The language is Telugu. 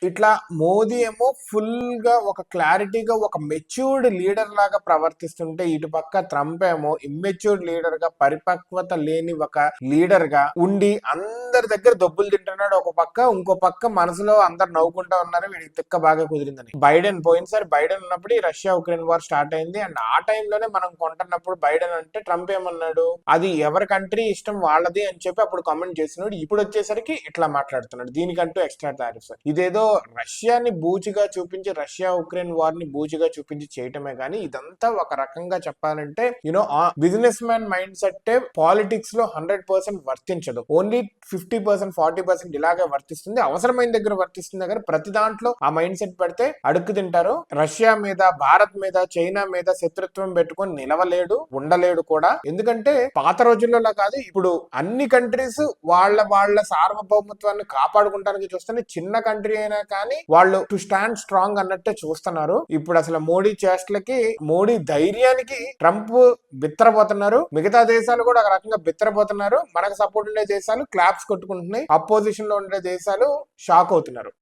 ఇట్లా మోదీ ఏమో ఫుల్ గా ఒక క్లారిటీగా ఒక మెచ్యూర్డ్ లీడర్ లాగా ప్రవర్తిస్తుంటే, ఇటు పక్క ట్రంప్ ఏమో ఇమ్మెచ్యూర్డ్ లీడర్ గా, పరిపక్వత లేని ఒక లీడర్ గా ఉండి అందరి దగ్గర దొబ్బులు తింటున్నాడు ఒక పక్క. ఇంకో పక్క మనసులో అందరు నవ్వుకుంటా ఉన్నారు వీడికి తిక్క బాగా కుదిరిందని. పోయినసారి బైడెన్ ఉన్నప్పుడు ఈ రష్యా ఉక్రెయిన్ వార్ స్టార్ట్ అయింది. అండ్ ఆ టైంలోనే మనం కొంటున్నప్పుడు బైడెన్ అంటే ట్రంప్ ఏమన్నాడు, అది ఎవరి కంట్రీ ఇష్టం వాళ్ళది అని చెప్పి అప్పుడు కామెంట్ చేస్తున్నాడు. ఇప్పుడు వచ్చేసరికి ఇట్లా మాట్లాడుతున్నాడు, దీనికంటూ ఎక్స్ట్రా టారిఫ్స్. ఇదేదో రష్యాని బూచిగా చూపించి, రష్యా ఉక్రెయిన్ వార్ ని బూచిగా చూపించి చేయటమే కానీ ఇదంతా ఒక రకంగా చెప్పాలంటే business man mind set politics లో 100% వర్తించదు. ఓన్లీ 50% 40% ఇలాగే వర్తిస్తుంది, అవసరమైన దగ్గర వర్తిస్తుంది. కానీ ప్రతి దాంట్లో ఆ మైండ్ సెట్ పెడితే అడుక్కు తింటారు. రష్యా మీద, భారత్ మీద, చైనా మీద శత్రుత్వం పెట్టుకొని నిలవలేడు, ఉండలేడు కూడా. ఎందుకంటే పాత రోజుల్లో కాదు, ఇప్పుడు అన్ని కంట్రీస్ వాళ్ళ సార్వభౌమత్వాన్ని కాపాడుకుంటానికి చూస్తే చిన్న కంట్రీ అయినా కానీ వాళ్ళు టు స్టాండ్ స్ట్రాంగ్ అన్నట్టే చూస్తున్నారు. ఇప్పుడు అసలు మోడీ చేష్టలకి, మోడీ ధైర్యానికి ట్రంప్ బిత్తరపోతున్నారు. మిగతా దేశాలు కూడా ఒక రకంగా బిత్తరపోతున్నారు. మనకు సపోర్ట్ ఉండే దేశాలు క్లాప్స్ కొట్టుకుంటున్నాయి, అపోజిషన్ లో ఉండే దేశాలు షాక్ అవుతున్నారు.